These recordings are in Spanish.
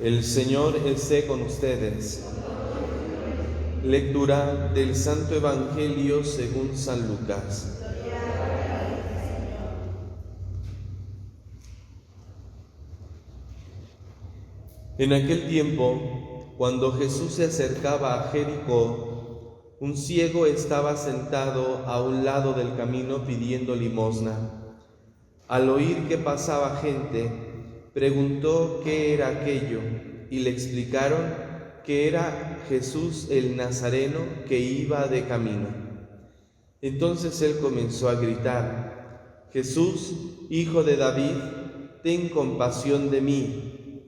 El Señor esté con ustedes. Lectura del Santo Evangelio según San Lucas. En aquel tiempo, cuando Jesús se acercaba a Jericó, un ciego estaba sentado a un lado del camino pidiendo limosna. Al oír que pasaba gente, preguntó qué era aquello, y le explicaron que era Jesús el Nazareno que iba de camino. Entonces él comenzó a gritar: Jesús, hijo de David, ten compasión de mí.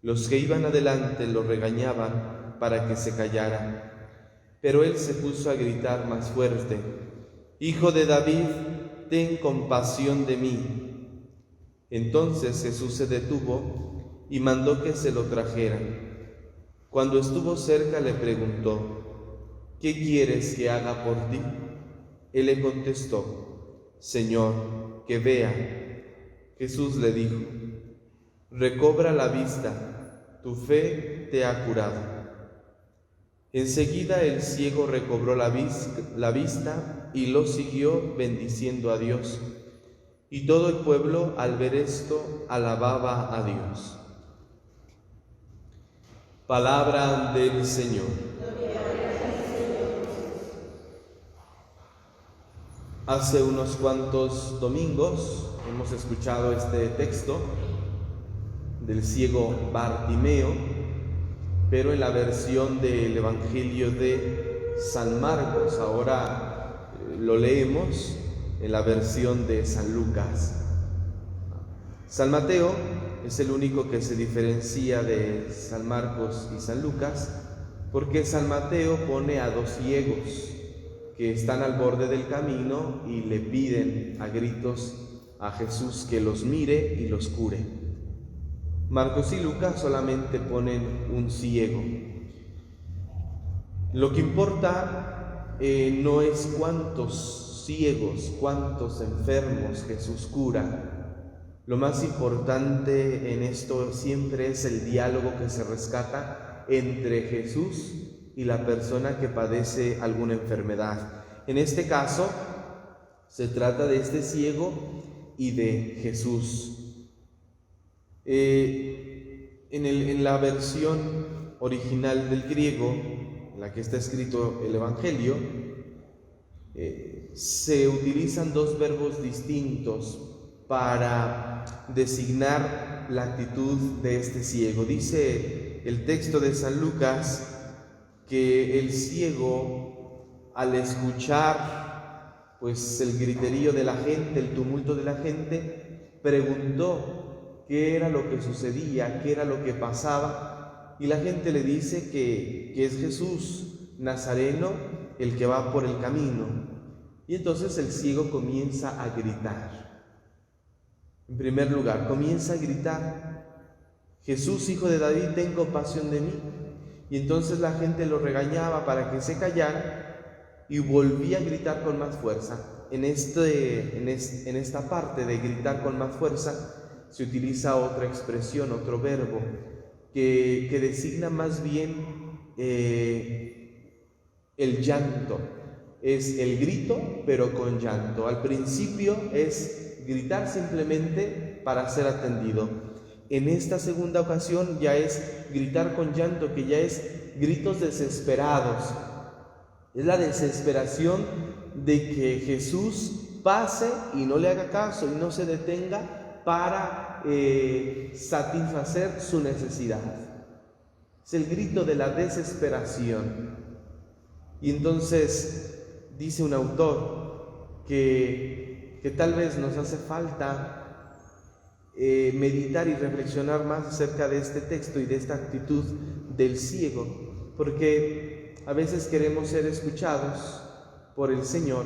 Los que iban adelante lo regañaban para que se callara, pero él se puso a gritar más fuerte: Hijo de David, ten compasión de mí. Entonces Jesús se detuvo y mandó que se lo trajeran. Cuando estuvo cerca le preguntó: ¿Qué quieres que haga por ti? Él le contestó: Señor, que vea. Jesús le dijo: recobra la vista, tu fe te ha curado. Enseguida el ciego recobró la vista y lo siguió bendiciendo a Dios. Y todo el pueblo, al ver esto, alababa a Dios. Palabra del Señor. Hace unos cuantos domingos hemos escuchado este texto del ciego Bartimeo, pero en la versión del Evangelio de San Marcos. Ahora lo leemos en la versión de San Lucas. San Mateo es el único que se diferencia de San Marcos y San Lucas, porque San Mateo pone a dos ciegos que están al borde del camino y le piden a gritos a Jesús que los mire y los cure. Marcos y Lucas solamente ponen un ciego. Lo que importa no es cuántos ciegos, cuántos enfermos Jesús cura. Lo más importante en esto siempre es el diálogo que se rescata entre Jesús y la persona que padece alguna enfermedad. En este caso, se trata de este ciego y de Jesús. En la versión original del griego, en la que está escrito el Evangelio, se utilizan dos verbos distintos para designar la actitud de este ciego. Dice el texto de San Lucas que el ciego, al escuchar pues el griterío de la gente, el tumulto de la gente, preguntó qué era lo que sucedía, qué era lo que pasaba, y la gente le dice que es Jesús Nazareno el que va por el camino. Y entonces el ciego comienza a gritar. En primer lugar, comienza a gritar: Jesús, hijo de David, ten compasión de mí. Y entonces la gente lo regañaba para que se callara y volvía a gritar con más fuerza. En esta parte de gritar con más fuerza se utiliza otra expresión, otro verbo que designa más bien el llanto. Es el grito, pero con llanto. Al principio es gritar simplemente para ser atendido. En esta segunda ocasión ya es gritar con llanto, que ya es gritos desesperados. Es la desesperación de que Jesús pase y no le haga caso y no se detenga para satisfacer su necesidad. Es el grito de la desesperación. Y entonces dice un autor que tal vez nos hace falta meditar y reflexionar más acerca de este texto y de esta actitud del ciego, porque a veces queremos ser escuchados por el Señor,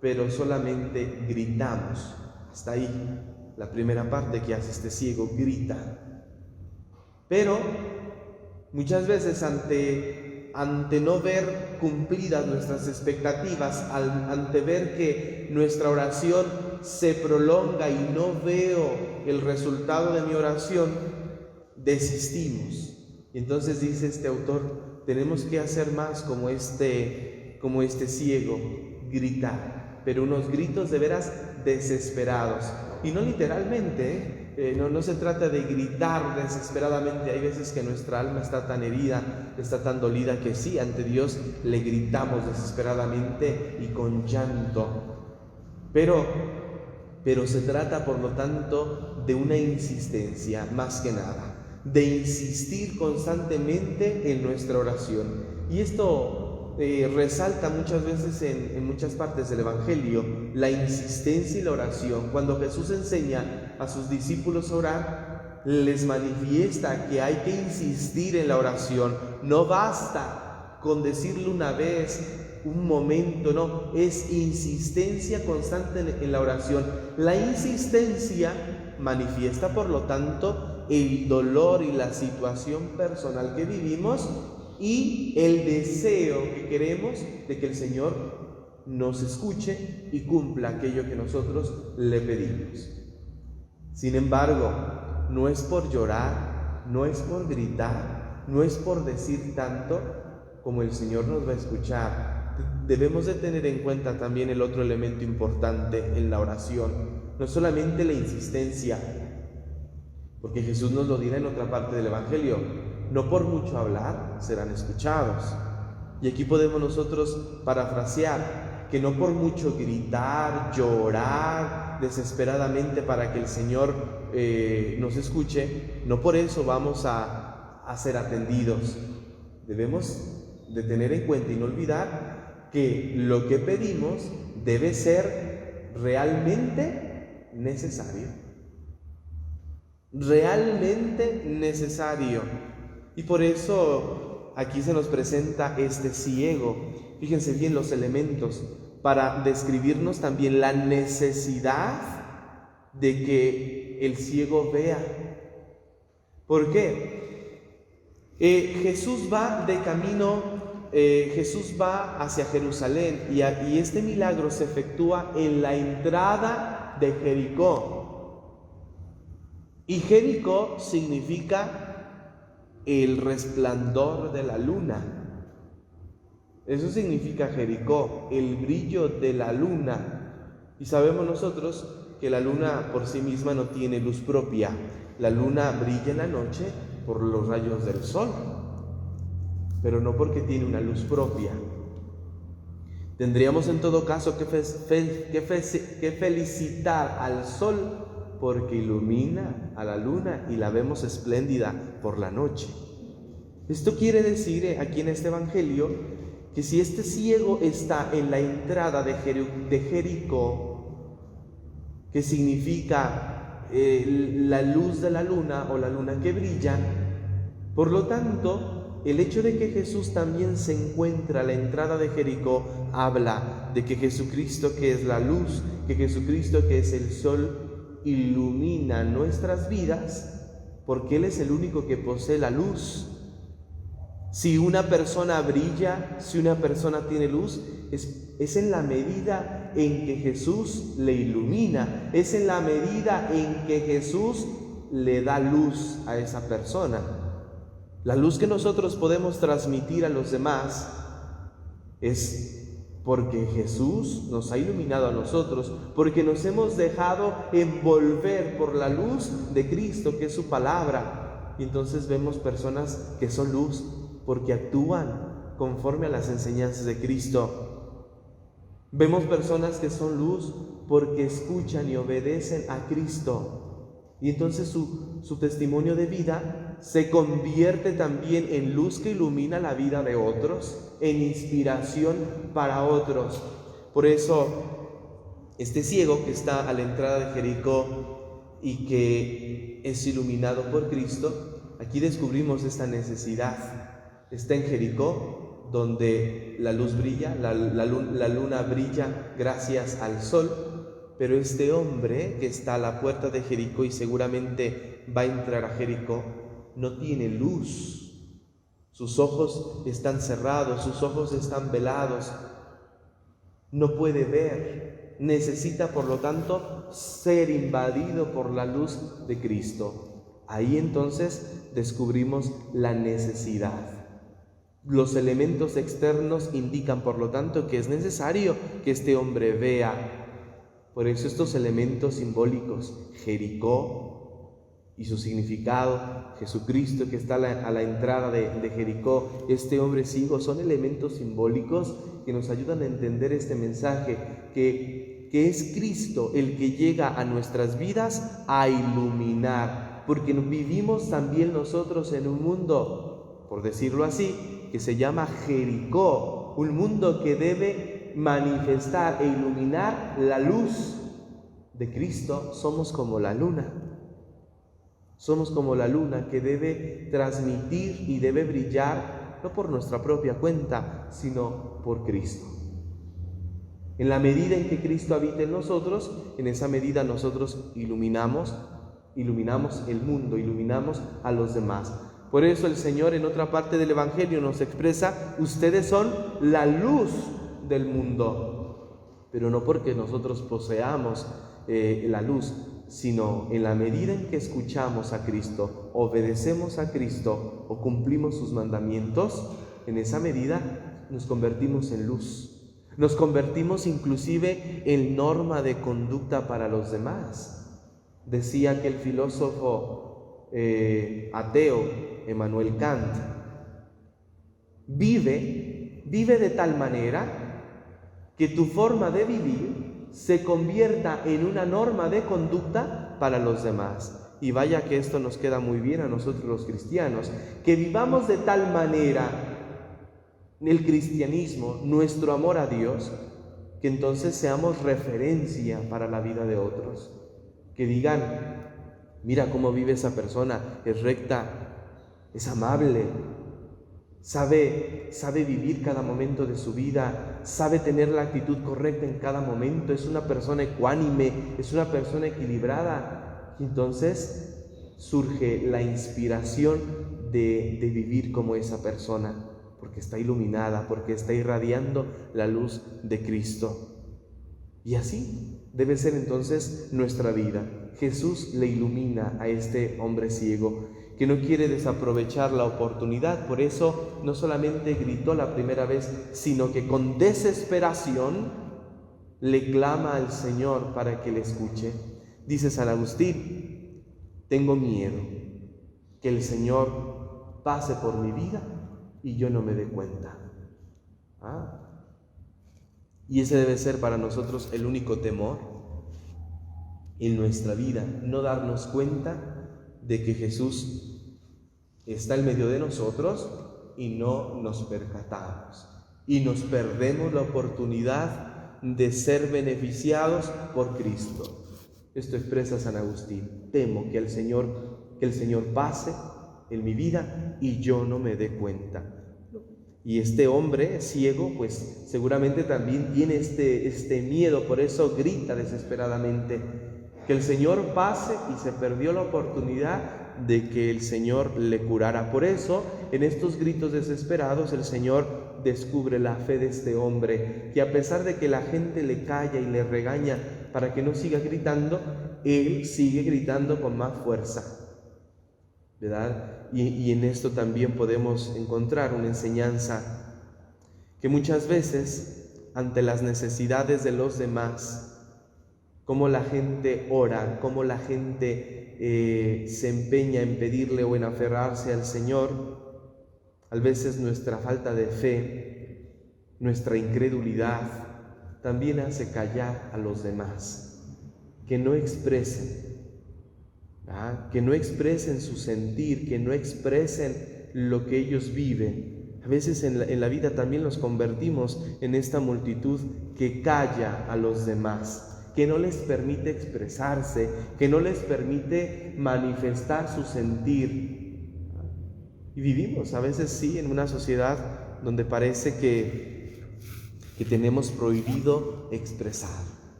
pero solamente gritamos. Hasta ahí la primera parte que hace este ciego, grita. Pero muchas veces ante no ver cumplidas nuestras expectativas, ante ver que nuestra oración se prolonga y no veo el resultado de mi oración, desistimos. Y entonces dice este autor, tenemos que hacer más como este ciego, gritar, pero unos gritos de veras desesperados. Y no literalmente, no se trata de gritar desesperadamente. Hay veces que nuestra alma está tan herida, está tan dolida, que sí, ante Dios le gritamos desesperadamente y con llanto. Pero se trata, por lo tanto, de una insistencia, más que nada, de insistir constantemente en nuestra oración. Y esto resalta muchas veces en muchas partes del Evangelio, la insistencia y la oración. Cuando Jesús enseña a sus discípulos a orar, les manifiesta que hay que insistir en la oración. No basta con decirlo una vez, un momento, no, es insistencia constante en la oración. La insistencia manifiesta, por lo tanto, el dolor y la situación personal que vivimos y el deseo que queremos de que el Señor nos escuche y cumpla aquello que nosotros le pedimos. Sin embargo, no es por llorar, no es por gritar, no es por decir tanto como el Señor nos va a escuchar. Debemos de tener en cuenta también el otro elemento importante en la oración, no solamente la insistencia, porque Jesús nos lo dirá en otra parte del Evangelio, no por mucho hablar serán escuchados. Y aquí podemos nosotros parafrasear que no por mucho gritar, llorar desesperadamente para que el Señor nos escuche, no por eso vamos a ser atendidos. Debemos de tener en cuenta y no olvidar que lo que pedimos debe ser realmente necesario. Realmente necesario. Y por eso aquí se nos presenta este ciego. Fíjense bien los elementos para describirnos también la necesidad de que el ciego vea. ¿Por qué? Jesús va de camino, Jesús va hacia Jerusalén y este milagro se efectúa en la entrada de Jericó. Y Jericó significa el resplandor de la luna. Eso significa Jericó, el brillo de la luna. Y sabemos nosotros que la luna por sí misma no tiene luz propia. La luna brilla en la noche por los rayos del sol, pero no porque tiene una luz propia. Tendríamos en todo caso que felicitar al sol porque ilumina a la luna y la vemos espléndida por la noche. Esto quiere decir aquí en este Evangelio que si este ciego está en la entrada de Jericó, que significa la luz de la luna o la luna que brilla, por lo tanto, el hecho de que Jesús también se encuentra a la entrada de Jericó habla de que Jesucristo, que es la luz, que Jesucristo, que es el sol, ilumina nuestras vidas porque Él es el único que posee la luz. Si una persona brilla, si una persona tiene luz, es en la medida en que Jesús le ilumina, es en la medida en que Jesús le da luz a esa persona. La luz que nosotros podemos transmitir a los demás es porque Jesús nos ha iluminado a nosotros, porque nos hemos dejado envolver por la luz de Cristo, que es su palabra. Y entonces vemos personas que son luz porque actúan conforme a las enseñanzas de Cristo. Vemos personas que son luz porque escuchan y obedecen a Cristo. Y entonces su testimonio de vida se convierte también en luz que ilumina la vida de otros, en inspiración para otros. Por eso, este ciego que está a la entrada de Jericó y que es iluminado por Cristo, aquí descubrimos esta necesidad. Está en Jericó, donde la luz brilla, la luna brilla gracias al sol, pero este hombre que está a la puerta de Jericó y seguramente va a entrar a Jericó, no tiene luz. Sus ojos están cerrados, sus ojos están velados, no puede ver. Necesita, por lo tanto, ser invadido por la luz de Cristo. Ahí entonces descubrimos la necesidad. Los elementos externos indican, por lo tanto, que es necesario que este hombre vea. Por eso estos elementos simbólicos, Jericó y su significado, Jesucristo que está a la entrada de Jericó, este hombre ciego, son elementos simbólicos que nos ayudan a entender este mensaje, que es Cristo el que llega a nuestras vidas a iluminar, porque vivimos también nosotros en un mundo, por decirlo así, que se llama Jericó, un mundo que debe manifestar e iluminar la luz de Cristo. Somos como la luna. Somos como la luna que debe transmitir y debe brillar, no por nuestra propia cuenta, sino por Cristo. En la medida en que Cristo habita en nosotros, en esa medida nosotros iluminamos el mundo, iluminamos a los demás. Por eso el Señor en otra parte del Evangelio nos expresa: ustedes son la luz del mundo, pero no porque nosotros poseamos la luz, sino en la medida en que escuchamos a Cristo, obedecemos a Cristo o cumplimos sus mandamientos, en esa medida nos convertimos en luz, nos convertimos inclusive en norma de conducta para los demás. Decía aquel filósofo ateo Emmanuel Kant: vive de tal manera que tu forma de vivir se convierta en una norma de conducta para los demás. Y vaya que esto nos queda muy bien a nosotros los cristianos, que vivamos de tal manera el cristianismo, nuestro amor a Dios, que entonces seamos referencia para la vida de otros, que digan: mira cómo vive esa persona, es recta, es amable, sabe vivir cada momento de su vida, sabe tener la actitud correcta en cada momento, es una persona ecuánime, es una persona equilibrada. Y entonces surge la inspiración de vivir como esa persona, porque está iluminada, porque está irradiando la luz de Cristo. Y así debe ser entonces nuestra vida. Jesús le ilumina a este hombre ciego, que no quiere desaprovechar la oportunidad. Por eso no solamente gritó la primera vez, sino que con desesperación le clama al Señor para que le escuche. Dice San Agustín: tengo miedo que el Señor pase por mi vida y yo no me dé cuenta. Y ese debe ser para nosotros el único temor en nuestra vida, no darnos cuenta de que Jesús está en medio de nosotros y no nos percatamos. Y nos perdemos la oportunidad de ser beneficiados por Cristo. Esto expresa San Agustín: temo que el Señor pase en mi vida y yo no me dé cuenta. Y este hombre ciego, pues seguramente también tiene este miedo, por eso grita desesperadamente que el Señor pase, y se perdió la oportunidad de que el Señor le curara. Por eso, en estos gritos desesperados, el Señor descubre la fe de este hombre, que a pesar de que la gente le calla y le regaña para que no siga gritando, él sigue gritando con más fuerza, ¿verdad? Y en esto también podemos encontrar una enseñanza, que muchas veces, ante las necesidades de los demás, cómo la gente ora, cómo la gente se empeña en pedirle o en aferrarse al Señor, a veces nuestra falta de fe, nuestra incredulidad, también hace callar a los demás, que no expresen su sentir, que no expresen lo que ellos viven. A veces en la vida también nos convertimos en esta multitud que calla a los demás, que no les permite expresarse, que no les permite manifestar su sentir. Y vivimos a veces sí en una sociedad donde parece que tenemos prohibido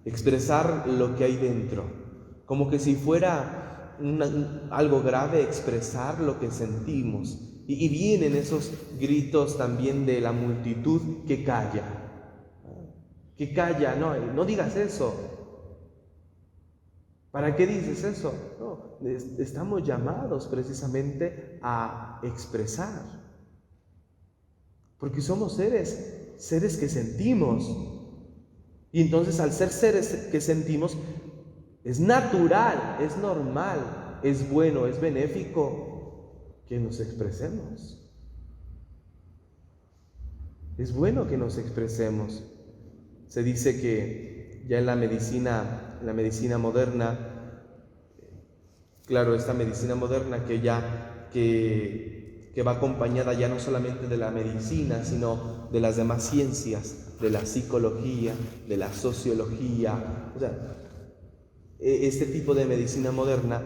expresar lo que hay dentro, como que si fuera algo grave expresar lo que sentimos. Y vienen esos gritos también de la multitud que calla. No digas eso. ¿Para qué dices eso? No, estamos llamados precisamente a expresar, porque somos seres que sentimos. Y entonces, al ser seres que sentimos, es natural, es normal, es bueno, es benéfico que nos expresemos. Es bueno que nos expresemos. Se dice que ya en la medicina moderna, claro, esta medicina moderna que va acompañada ya no solamente de la medicina, sino de las demás ciencias, de la psicología, de la sociología. O sea, este tipo de medicina moderna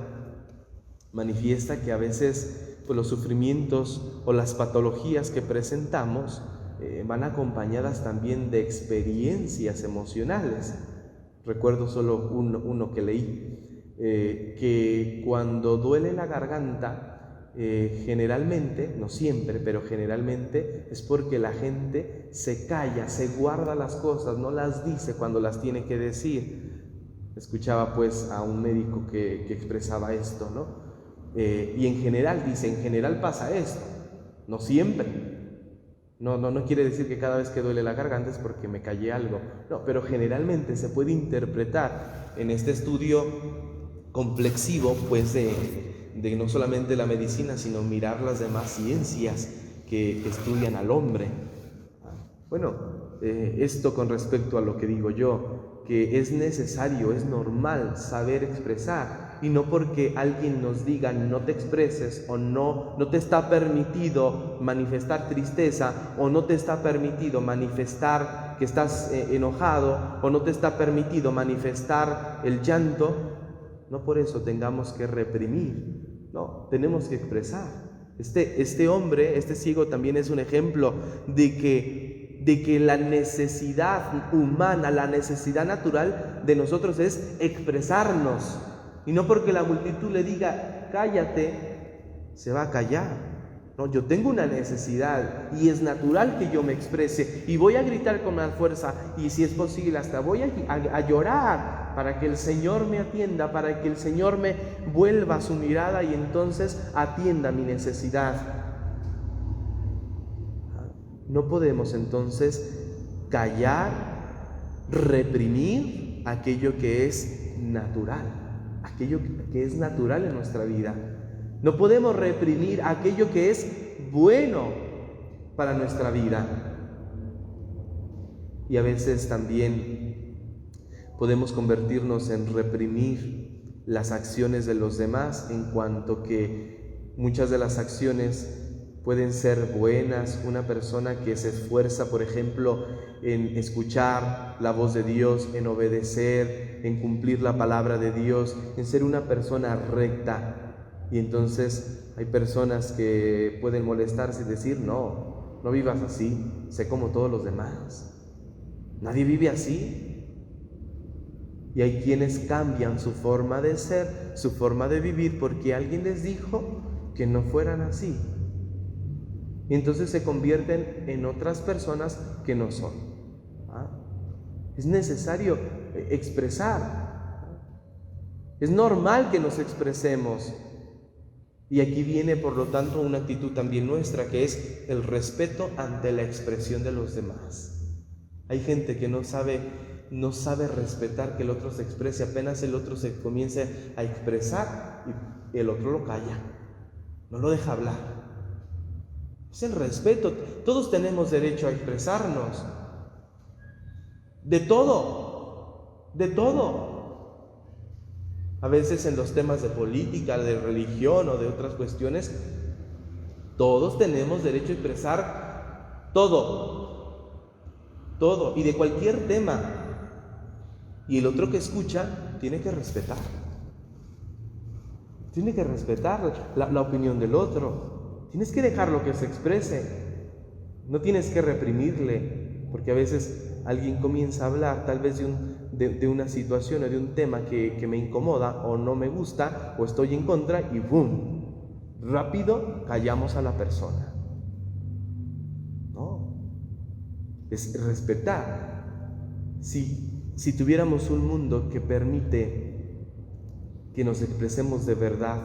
manifiesta que a veces pues, los sufrimientos o las patologías que presentamos van acompañadas también de experiencias emocionales. Recuerdo solo uno que leí, que cuando duele la garganta, generalmente, no siempre, pero generalmente es porque la gente se calla, se guarda las cosas, no las dice cuando las tiene que decir. Escuchaba pues a un médico que expresaba esto, ¿no? Y en general dice, en general pasa esto, no siempre. No quiere decir que cada vez que duele la garganta es porque me callé algo. No, pero generalmente se puede interpretar en este estudio complexivo, pues de no solamente la medicina, sino mirar las demás ciencias que estudian al hombre. Bueno, esto con respecto a lo que digo yo, que es necesario, es normal saber expresar, y no porque alguien nos diga no te expreses o no te está permitido manifestar tristeza, o no te está permitido manifestar que estás enojado, o no te está permitido manifestar el llanto, no por eso tengamos que reprimir, no, tenemos que expresar. Este hombre, este ciego, también es un ejemplo de que la necesidad humana, la necesidad natural de nosotros es expresarnos. Y no porque la multitud le diga, cállate, se va a callar. No, yo tengo una necesidad y es natural que yo me exprese y voy a gritar con más fuerza y si es posible hasta voy a llorar para que el Señor me atienda, para que el Señor me vuelva su mirada y entonces atienda mi necesidad. No podemos entonces callar, reprimir aquello que es natural, aquello que es natural en nuestra vida. No podemos reprimir aquello que es bueno para nuestra vida. Y a veces también podemos convertirnos en reprimir las acciones de los demás, en cuanto que muchas de las acciones pueden ser buenas. Una persona que se esfuerza, por ejemplo, en escuchar la voz de Dios, en obedecer, en cumplir la palabra de Dios, en ser una persona recta. Y entonces hay personas que pueden molestarse y decir, no vivas así, sé como todos los demás. Nadie vive así. Y hay quienes cambian su forma de ser, su forma de vivir, porque alguien les dijo que no fueran así. Y entonces se convierten en otras personas que no son. Es necesario expresar. Es normal que nos expresemos. Y aquí viene, por lo tanto, una actitud también nuestra, que es el respeto ante la expresión de los demás. Hay gente que no sabe respetar que el otro se exprese. Apenas el otro se comience a expresar y el otro lo calla, no lo deja hablar. Es el respeto. Todos tenemos derecho a expresarnos. De todo. A veces en los temas de política, de religión o de otras cuestiones, todos tenemos derecho a expresar todo, y de cualquier tema. Y el otro que escucha tiene que respetar. Tiene que respetar la opinión del otro. Tienes que dejarlo que se exprese. No tienes que reprimirle, porque a veces alguien comienza a hablar tal vez de una situación o de un tema que me incomoda o no me gusta o estoy en contra y ¡boom! Rápido callamos a la persona. No, es respetar. Si tuviéramos un mundo que permite que nos expresemos de verdad.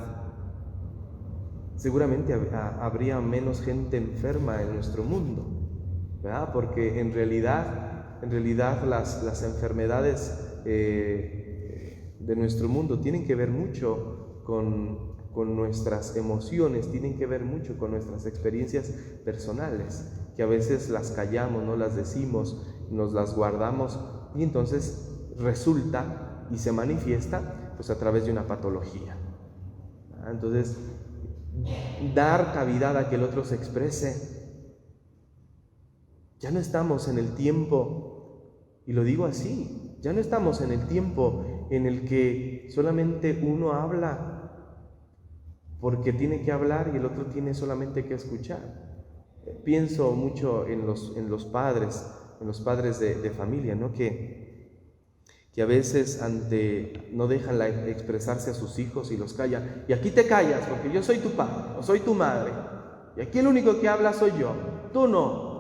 Seguramente habría menos gente enferma en nuestro mundo, ¿verdad? Porque en realidad las enfermedades de nuestro mundo tienen que ver mucho con nuestras emociones, tienen que ver mucho con nuestras experiencias personales, que a veces las callamos, no las decimos, nos las guardamos, y entonces resulta y se manifiesta pues a través de una patología. Entonces, dar cavidad a que el otro se exprese. Ya no estamos en el tiempo, y lo digo así, ya no estamos en el tiempo en el que solamente uno habla porque tiene que hablar y el otro tiene solamente que escuchar. Pienso mucho en los padres de familia, ¿no? Que a veces no dejan expresarse a sus hijos y los callan. Y aquí te callas porque yo soy tu padre o soy tu madre. Y aquí el único que habla soy yo, tú no.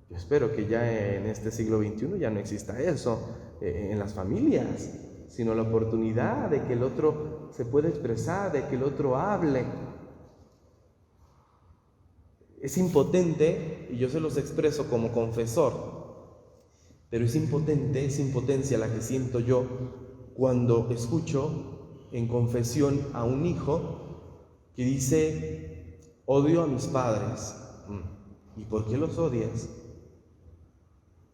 Yo espero que ya en este siglo XXI ya no exista eso en las familias, sino la oportunidad de que el otro se pueda expresar, de que el otro hable. Es impotente, y yo se los expreso como confesor, pero es impotencia la que siento yo cuando escucho en confesión a un hijo que dice: odio a mis padres. ¿Y por qué los odias?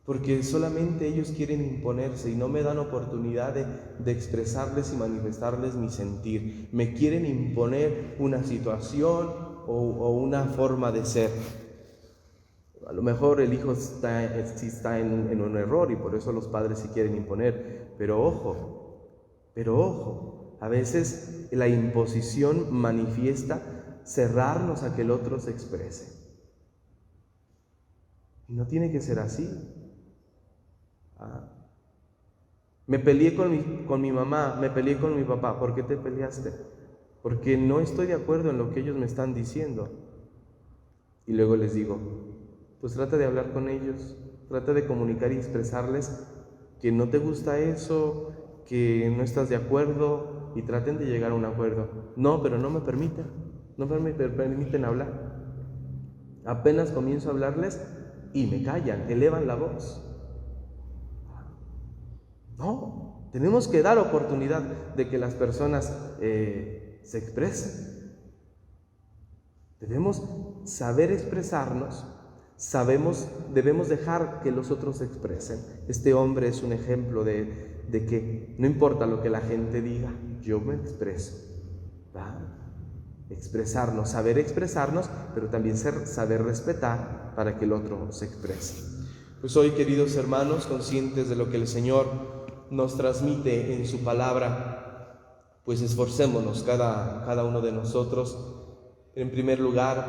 Porque solamente ellos quieren imponerse y no me dan oportunidad de expresarles y manifestarles mi sentir. Me quieren imponer una situación o una forma de ser. A lo mejor el hijo está en un error y por eso los padres sí quieren imponer. Pero ojo, a veces la imposición manifiesta cerrarnos a que el otro se exprese. Y no tiene que ser así. Me peleé con mi mamá, me peleé con mi papá. ¿Por qué te peleaste? Porque no estoy de acuerdo en lo que ellos me están diciendo. Y luego les digo, pues trata de hablar con ellos, trata de comunicar y expresarles que no te gusta eso, que no estás de acuerdo, y traten de llegar a un acuerdo. No, pero no me permiten hablar. Apenas comienzo a hablarles y me callan, elevan la voz. No, tenemos que dar oportunidad de que las personas se expresen. Debemos saber expresarnos, debemos dejar que los otros se expresen. Este hombre es un ejemplo de que no importa lo que la gente diga, yo me expreso. Expresarnos, saber expresarnos, pero también saber respetar para que el otro se exprese. Pues hoy, queridos hermanos, conscientes de lo que el Señor nos transmite en su palabra, pues esforcémonos cada uno de nosotros, en primer lugar,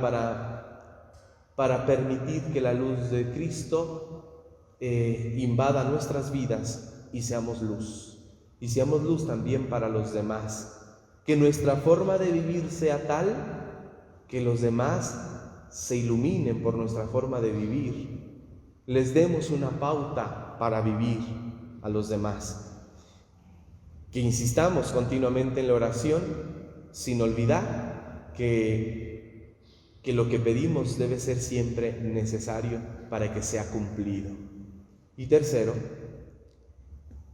para permitir que la luz de Cristo invada nuestras vidas y seamos luz también para los demás. Que nuestra forma de vivir sea tal que los demás se iluminen por nuestra forma de vivir. Les demos una pauta para vivir a los demás. Que insistamos continuamente en la oración, sin olvidar que lo que pedimos debe ser siempre necesario para que sea cumplido. Y tercero,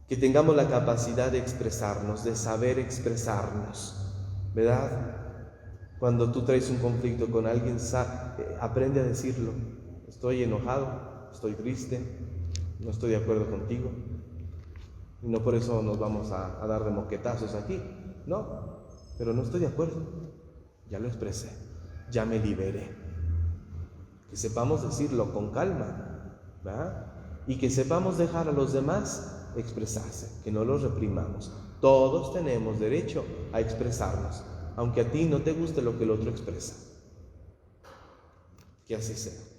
que tengamos la capacidad de expresarnos, de saber expresarnos, ¿verdad? Cuando tú traes un conflicto con alguien, aprende a decirlo. Estoy enojado, estoy triste, no estoy de acuerdo contigo. Y no por eso nos vamos a dar de moquetazos aquí, no, pero no estoy de acuerdo, ya lo expresé, ya me liberé. Que sepamos decirlo con calma, ¿verdad? Y que sepamos dejar a los demás expresarse, que no los reprimamos. Todos tenemos derecho a expresarnos, aunque a ti no te guste lo que el otro expresa. Que así sea.